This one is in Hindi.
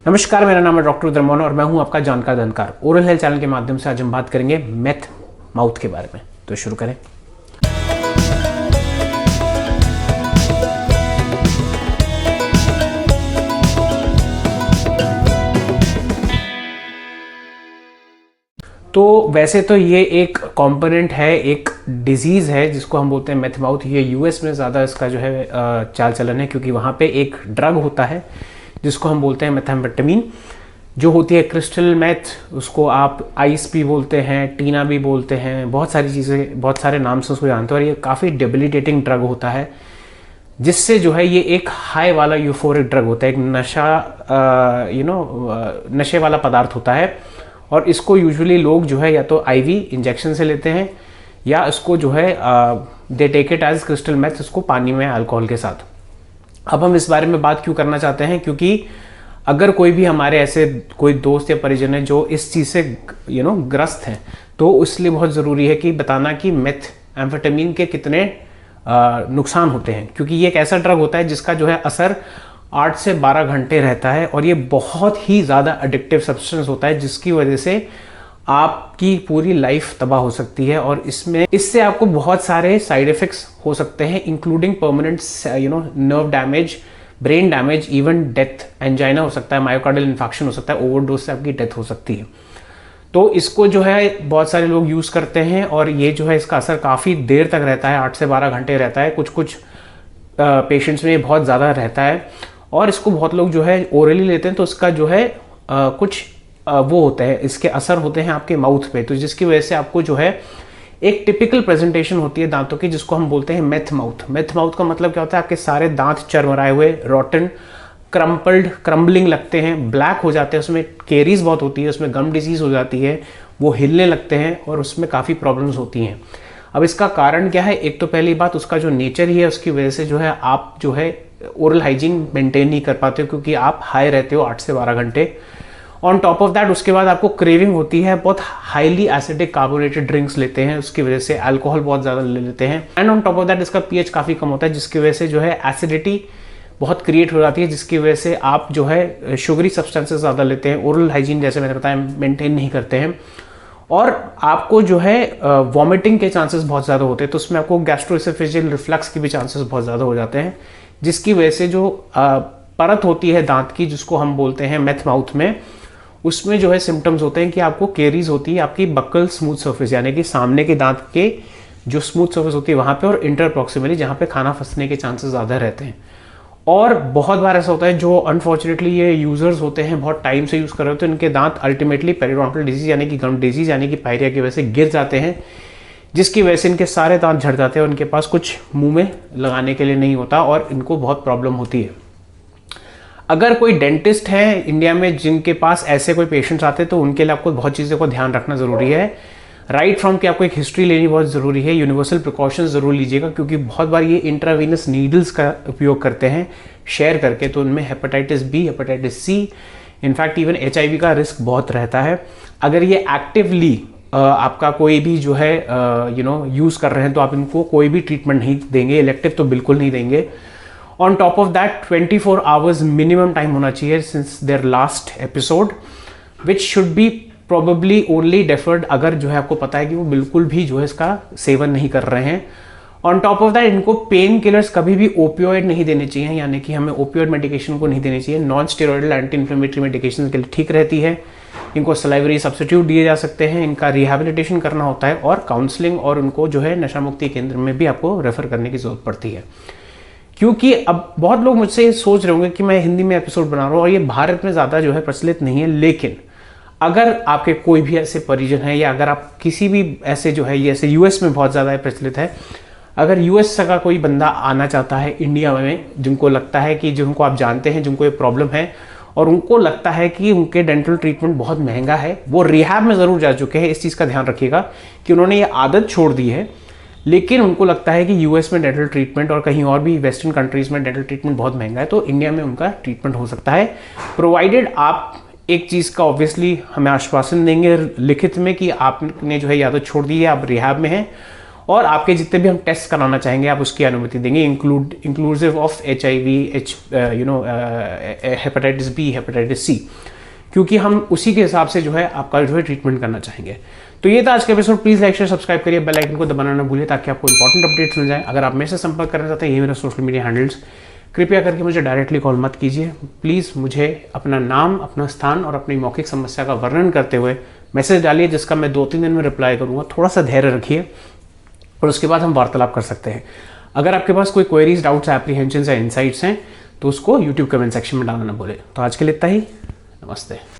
नमस्कार, मेरा नाम है डॉक्टर उदरमोहन और मैं हूं आपका जानकार धनकार। ओरल हेल्थ चैनल के माध्यम से आज हम बात करेंगे मेथ माउथ के बारे में। तो शुरू करें। तो वैसे तो ये एक कंपोनेंट है, एक डिजीज़ है जिसको हम बोलते हैं मेथ माउथ। ये यूएस में ज़्यादा इसका जो है चाल चलन है, क्योंकि वहाँ पे एक ड्रग होता है जिसको हम बोलते हैं मेथाम्फेटामिन, जो होती है क्रिस्टल मेथ। उसको आप आइस भी बोलते हैं, टीना भी बोलते हैं, बहुत सारी चीज़ें, बहुत सारे नाम से उसको जानते हैं। और ये काफ़ी डेबिलिटेटिंग ड्रग होता है, जिससे जो है ये एक हाई वाला यूफोरिक ड्रग होता है, एक नशे वाला पदार्थ होता है। और इसको यूजुअली लोग जो है या तो आईवी इंजेक्शन से लेते हैं, या इसको जो है they take it as crystal meth, इसको पानी में अल्कोहल के साथ। अब हम इस बारे में बात क्यों करना चाहते हैं, क्योंकि अगर कोई भी हमारे ऐसे कोई दोस्त या परिजन है जो इस चीज़ से ग्रस्त हैं, तो इसलिए बहुत ज़रूरी है कि बताना कि मेथ एम्फेटामिन के कितने नुकसान होते हैं। क्योंकि ये एक ऐसा ड्रग होता है जिसका जो है असर 8 से 12 घंटे रहता है, और ये बहुत ही ज़्यादा एडिक्टिव सब्सटेंस होता है, जिसकी वजह से आपकी पूरी लाइफ तबाह हो सकती है। और इससे आपको बहुत सारे साइड इफ़ेक्ट्स हो सकते हैं, including permanent nerve damage, brain damage, even death. Angina हो सकता है, मायोकार्डियल इन्फेक्शन हो सकता है, ओवरडोज से आपकी डेथ हो सकती है। तो इसको जो है बहुत सारे लोग यूज़ करते हैं, और ये जो है इसका असर काफ़ी देर तक रहता है, 8 से 12 घंटे रहता है। कुछ पेशेंट्स में बहुत ज़्यादा रहता है, और इसको बहुत लोग जो है ओरली लेते हैं, तो इसका जो है कुछ वो होते हैं, इसके असर होते हैं आपके माउथ पे, तो जिसकी वजह से आपको जो है एक टिपिकल प्रेजेंटेशन होती है दांतों की, जिसको हम बोलते हैं मेथ माउथ। मेथ माउथ का मतलब क्या होता है, आपके सारे दांत चरमराए हुए, रॉटन, क्रम्पल्ड, क्रम्बलिंग लगते हैं, ब्लैक हो जाते हैं, उसमें केरीज बहुत होती है, उसमें गम डिजीज हो जाती है, वो हिलने लगते हैं, और उसमें काफ़ी प्रॉब्लम्स होती हैं। अब इसका कारण क्या है, एक तो पहली बात उसका जो नेचर ही है, उसकी वजह से जो है आप जो है ओरल हाइजीन मेंटेन नहीं कर पाते हो, क्योंकि आप हाई रहते हो 8 से 12 घंटे। ऑन टॉप ऑफ दैट उसके बाद आपको क्रेविंग होती है, बहुत हाईली एसिडिक कार्बोनेटेड ड्रिंक्स लेते हैं, उसकी वजह से अल्कोहल बहुत ज़्यादा ले लेते हैं, and on top of that इसका पीएच काफ़ी कम होता है, जिसकी वजह से जो है एसिडिटी बहुत क्रिएट हो जाती है, जिसकी वजह से आप जो है शुगरी सब्सटेंसेस ज़्यादा लेते हैं, ओरल हाइजीन जैसे मैंने बताया मेंटेन नहीं करते हैं, और आपको जो है वॉमिटिंग के चांसेस बहुत ज़्यादा होते हैं। तो उसमें आपको गैस्ट्रोएसोफेजियल रिफ्लक्स के भी चांसेस बहुत ज़्यादा हो जाते हैं, जिसकी वजह से जो परत होती है दांत की, जिसको हम बोलते हैं मेथ माउथ में, उसमें जो है सिम्टम्स होते हैं कि आपको केरीज होती है आपकी बक्कल स्मूथ सर्फेस, यानी कि सामने के दांत के जो स्मूथ सर्फेस होती है वहाँ पे, और इंटरप्रॉक्सिमली जहाँ पे खाना फंसने के चांसेस ज़्यादा रहते हैं। और बहुत बार ऐसा होता है जो अनफॉर्चुनेटली ये यूजर्स होते हैं, बहुत टाइम से यूज़ कर रहे होते हैं, इनके दांत अल्टीमेटली पेरिडोंटल डिजीज यानी कि गम डिजीज यानी कि पायरिया की वजह से गिर जाते हैं, जिसकी वजह से इनके सारे दांत झड़ जाते हैं, और इनके पास कुछ मुंह में लगाने के लिए नहीं होता, और इनको बहुत प्रॉब्लम होती है। अगर कोई डेंटिस्ट है इंडिया में जिनके पास ऐसे कोई पेशेंट्स आते हैं, तो उनके लिए आपको बहुत चीज़ों को ध्यान रखना ज़रूरी है। राइट फ्रॉम कि आपको एक हिस्ट्री लेनी बहुत ज़रूरी है, यूनिवर्सल प्रिकॉशंस ज़रूर लीजिएगा, क्योंकि बहुत बार ये इंट्रावीनस नीडल्स का उपयोग करते हैं शेयर करके, तो उनमें hepatitis B, hepatitis C, in fact even HIV का रिस्क बहुत रहता है। अगर ये एक्टिवली आपका कोई भी जो है यूज़ कर रहे हैं, तो आप इनको कोई भी ट्रीटमेंट नहीं देंगे, इलेक्टिव तो बिल्कुल नहीं देंगे। On top of that 24 hours minimum time होना चाहिए since their last episode, which should be probably only deferred अगर जो है आपको पता है कि वो बिल्कुल भी जो है इसका सेवन नहीं कर रहे हैं। ऑन टॉप ऑफ दैट इनको पेन किलर्स कभी भी ओपियोइड नहीं देने चाहिए, यानी कि हमें ओपियोइड मेडिकेशन को नहीं देनी चाहिए। Non steroidal anti inflammatory medication के लिए ठीक रहती है। इनको सलाइवरी सब्स्टिट्यूट दिए जा सकते हैं, इनका रिहैबिलिटेशन करना होता है, और काउंसलिंग, और उनको जो है नशा मुक्ति केंद्र में भी आपको रेफर करने की जरूरत पड़ती है। क्योंकि अब बहुत लोग मुझसे सोच रहे होंगे कि मैं हिंदी में एपिसोड बना रहा हूँ, और ये भारत में ज़्यादा जो है प्रचलित नहीं है, लेकिन अगर आपके कोई भी ऐसे परिजन है, या अगर आप किसी भी ऐसे जो है, ये ऐसे यूएस में बहुत ज़्यादा प्रचलित है, अगर यूएस का कोई बंदा आना चाहता है इंडिया में, जिनको लगता है कि जिनको आप जानते हैं जिनको ये प्रॉब्लम है, और उनको लगता है कि उनके डेंटल ट्रीटमेंट बहुत महंगा है, वो रिहैब में ज़रूर जा चुके हैं, इस चीज़ का ध्यान रखिएगा कि उन्होंने ये आदत छोड़ दी है, लेकिन उनको लगता है कि यूएस में डेंटल ट्रीटमेंट और कहीं और भी वेस्टर्न कंट्रीज़ में डेंटल ट्रीटमेंट बहुत महंगा है, तो इंडिया में उनका ट्रीटमेंट हो सकता है, प्रोवाइडेड आप एक चीज़ का ऑब्वियसली हमें आश्वासन देंगे लिखित में कि आपने जो है या तो छोड़ दी है, आप रिहैब में हैं, और आपके जितने भी हम टेस्ट कराना चाहेंगे आप उसकी अनुमति देंगे, inclusive of HIV, hepatitis B, hepatitis C, क्योंकि हम उसी के हिसाब से जो है आपका जो है ट्रीटमेंट करना चाहेंगे। तो ये था आज का episode. Please like share subscribe करिए, बेल आइकन को दबाना ना भूलिए ताकि आपको इंपॉर्टेंट अपडेट्स मिल जाए। अगर आप मेरे से संपर्क करना चाहते हैं, ये मेरा सोशल मीडिया हैंडल्स, कृपया करके मुझे डायरेक्टली कॉल मत कीजिए। प्लीज़ मुझे अपना नाम, अपना स्थान और अपनी मौखिक समस्या का वर्णन करते हुए मैसेज डालिए, जिसका मैं 2-3 दिन में रिप्लाई करूँगा। थोड़ा सा धैर्य रखिए और उसके बाद हम वार्तालाप कर सकते हैं। अगर आपके पास कोई क्वेरीज, डाउट्स, एप्रीहेंशंस या इनसाइट्स हैं तो उसको यूट्यूब कमेंट सेक्शन में डालना ना भूलें। तो आज के लिए इतना ही। नमस्ते।